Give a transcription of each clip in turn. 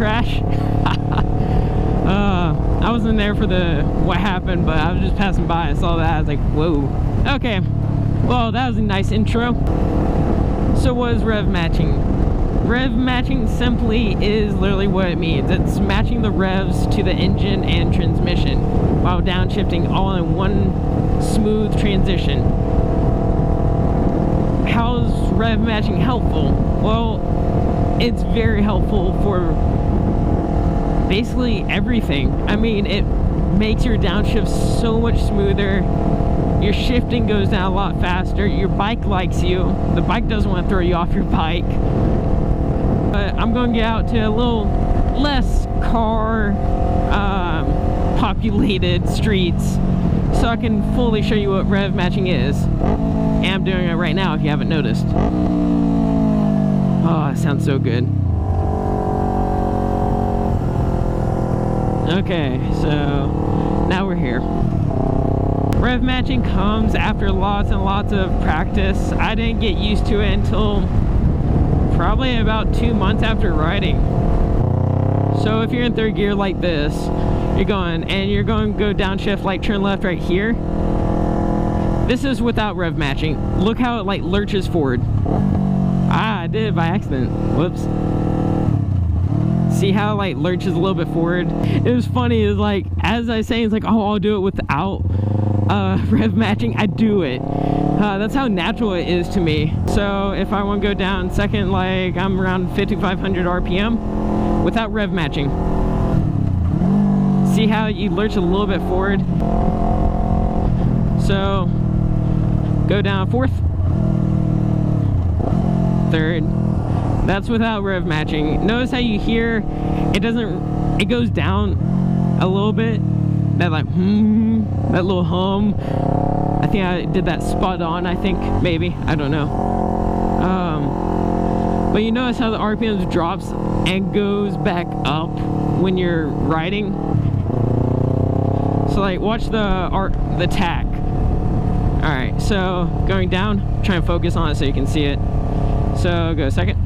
crash. I wasn't there for what happened, but I was just passing by and saw that. I was like, whoa. Okay, well, that was a nice intro. So what is rev matching? Rev matching simply is literally what it means. It's matching the revs to the engine and transmission while downshifting all in one smooth transition. How is rev matching helpful? Well, it's very helpful for basically everything. I mean, it makes your downshift so much smoother. Your shifting goes down a lot faster. Your bike likes you. The bike doesn't want to throw you off your bike. But I'm going to get out to a little less car populated streets so I can fully show you what rev matching is. And I'm doing it right now if you haven't noticed. Oh, it sounds so good. Okay, so now we're here. Rev matching comes after lots and lots of practice. I didn't get used to it until probably about 2 months after riding. So if you're in third gear like this, you're going to go downshift, like turn left right here. This is without rev matching. Look how it like lurches forward. Ah, I did it by accident. Whoops. See how it like lurches a little bit forward? It was funny, is like, as I say, it's like, oh, I'll do it without rev matching. I do it. That's how natural it is to me. So if I want to go down second, like I'm around 5,500 RPM without rev matching. See how you lurch a little bit forward? So go down fourth, third. That's without rev matching. Notice how you hear it goes down a little bit. That like that little hum. I think I did that spot on, I think, maybe, I don't know. But you notice how the RPMs drops and goes back up when you're riding. So like, watch the tack. Alright, so going down, try and focus on it so you can see it. So go second.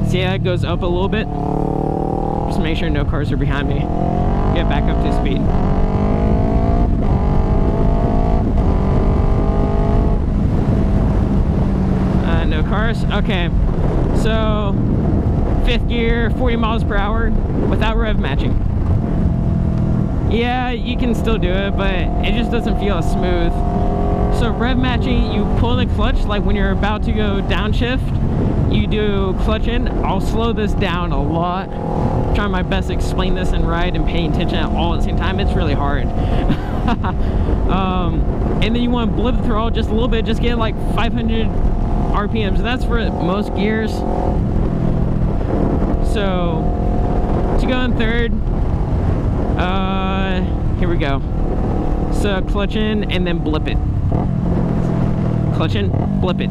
See how it goes up a little bit? Just make sure no cars are behind me. Get back up to speed. No cars. Okay, so fifth gear, 40 miles per hour without rev matching. Yeah, you can still do it, but it just doesn't feel as smooth. So rev matching, you pull the clutch, like when you're about to go downshift, you do clutch in. I'll slow this down a lot. I'm trying my best to explain this and ride and paying attention all at the same time. It's really hard. And then you want to blip the throttle just a little bit, just get like 500 RPMs. That's for most gears. So to go in third, here we go. So clutch in and then blip it. Clutch in, blip it.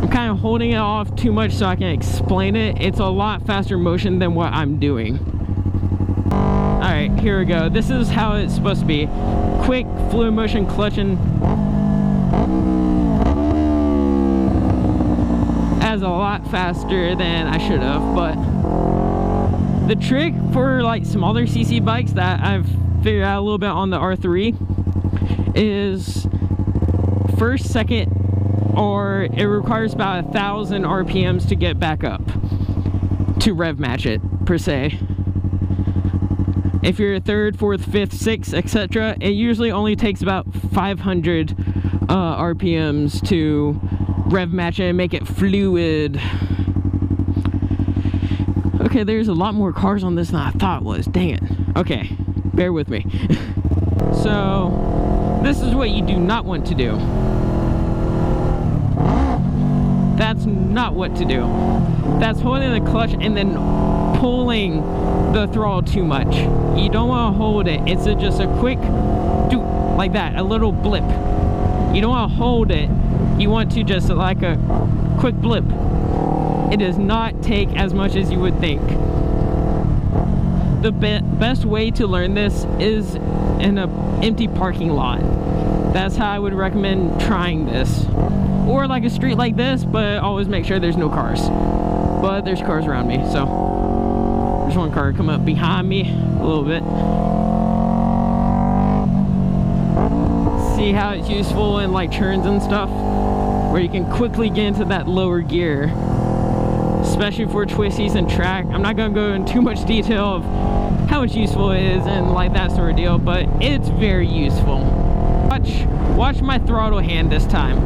I'm kind of holding it off too much so I can explain it. It's a lot faster motion than what I'm doing. Alright, here we go. This is how it's supposed to be. Quick, fluid motion, clutching. As a lot faster than I should have, but the trick for like smaller CC bikes that I've figured out a little bit on the R3 is first, second, or it requires about 1,000 RPMs to get back up to rev match it, per se. If you're third, fourth, fifth, sixth, etc., it usually only takes about 500 RPMs to rev match it and make it fluid. Okay, there's a lot more cars on this than I thought was. Dang it. Okay, bear with me. So, this is what you do not want to do. That's not what to do. That's holding the clutch and then pulling the throttle too much. You don't want to hold it. It's just a quick do like that, a little blip. You don't want to hold it. You want to just like a quick blip. It does not take as much as you would think. The best way to learn this is in an empty parking lot. That's how I would recommend trying this. Or like a street like this, but always make sure there's no cars. but there's cars around me, so there's one car coming up behind me a little bit. See how it's useful in like turns and stuff, where you can quickly get into that lower gear, especially for twisties and track. I'm not gonna go into too much detail of how much useful it is and like that sort of deal, but it's very useful. Watch my throttle hand this time.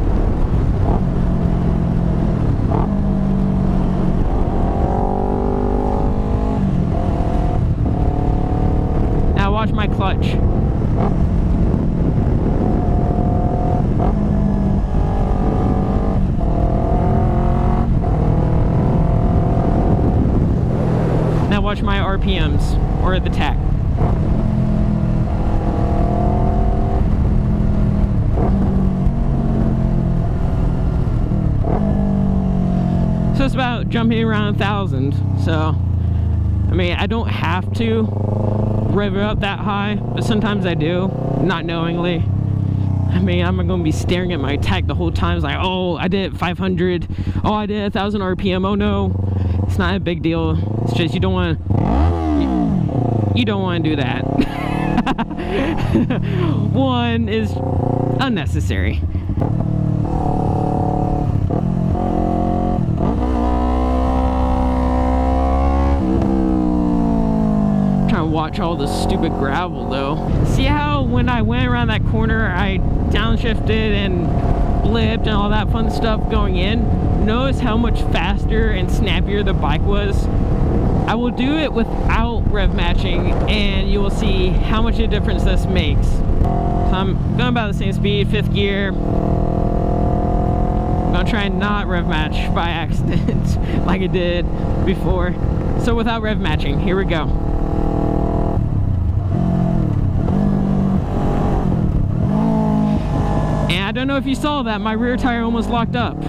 Now watch my clutch. Now watch my RPMs, or the tach. So it's about jumping around 1,000. So, I mean, I don't have to rev it up that high, but sometimes I do, not knowingly. I mean, I'm gonna be staring at my tach the whole time. It's like, oh, I did 500. Oh, I did 1,000 RPM. Oh no, it's not a big deal. It's just you don't want to do that. One is unnecessary. Watch all the stupid gravel though. See how when I went around that corner I downshifted and blipped and all that fun stuff going in? Notice how much faster and snappier the bike was. I will do it without rev matching and you will see how much of a difference this makes. So I'm going about the same speed, 5th gear. I'm gonna try and not rev match by accident like I did before. So without rev matching, here we go. I don't know if you saw that, my rear tire almost locked up.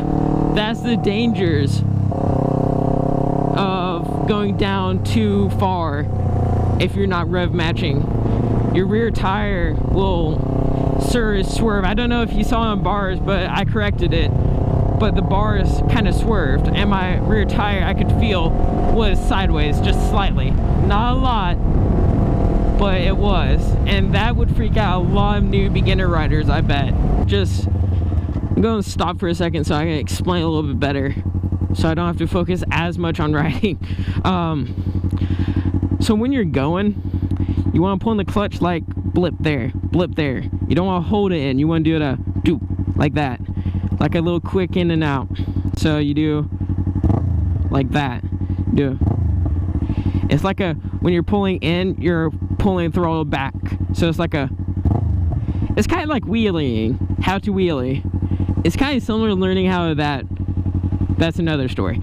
That's the dangers of going down too far if you're not rev matching. Your rear tire will swerve. I don't know if you saw on bars, but I corrected it. But the bars kind of swerved and my rear tire, I could feel, was sideways just slightly. Not a lot, but it was. And that would freak out a lot of new beginner riders, I bet. I'm going to stop for a second so I can explain a little bit better, so I don't have to focus as much on riding. So when you're going, you want to pull in the clutch like blip there, blip there. You don't want to hold it in. You want to do it a doop, like that, like a little quick in and out. So you do like that. It's like when you're pulling in, you're pulling throttle back. So it's like it's kind of like wheeling, how to wheelie. It's kind of similar to learning how that's another story.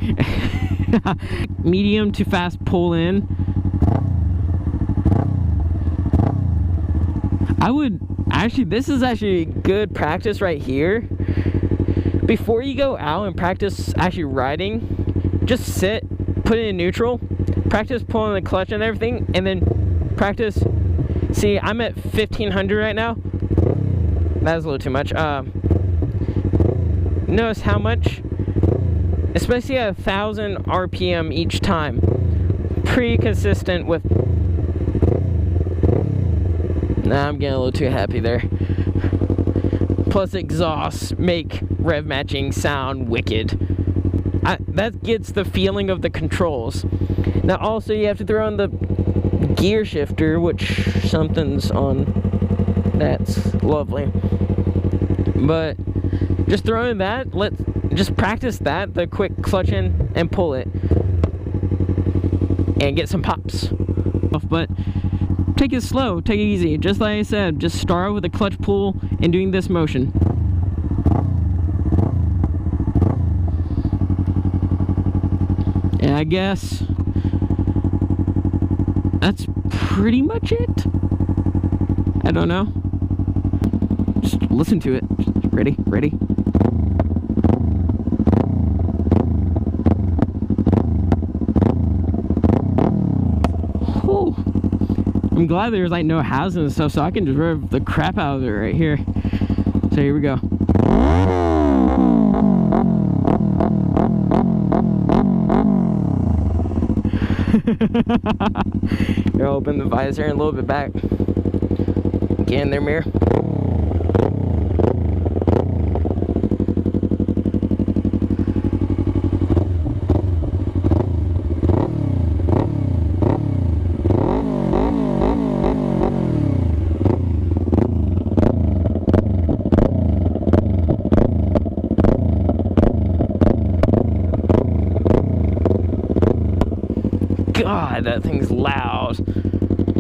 Medium to fast pull in. This is actually good practice right here. Before you go out and practice actually riding, just sit, put it in neutral, practice pulling the clutch and everything, and then practice. See, I'm at 1500 right now. That's a little too much. Notice how much, especially at 1,000 RPM each time. Pretty consistent with. Nah, I'm getting a little too happy there. Plus exhausts make rev matching sound wicked. That gets the feeling of the controls. Now also you have to throw in the gear shifter, which something's on. That's lovely. But just throw in that, just practice that, the quick clutch in and pull it. And get some pops. But take it slow, take it easy. Just like I said, just start with a clutch pull and doing this motion. And I guess that's pretty much it. I don't know. Just listen to it. Ready? Ready? Whew. I'm glad there's like no houses and stuff, so I can just rev the crap out of it right here. So here we go. Here, I'll open the visor and a little bit back. Get in there, mirror. God, that thing's loud.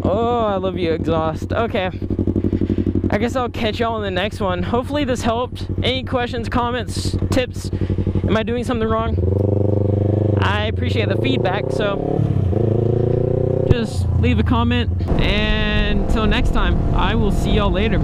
Oh, I love you, exhaust. Okay. I guess I'll catch y'all in the next one. Hopefully this helped. Any questions, comments, tips? Am I doing something wrong? I appreciate the feedback, so just leave a comment. And until next time, I will see y'all later.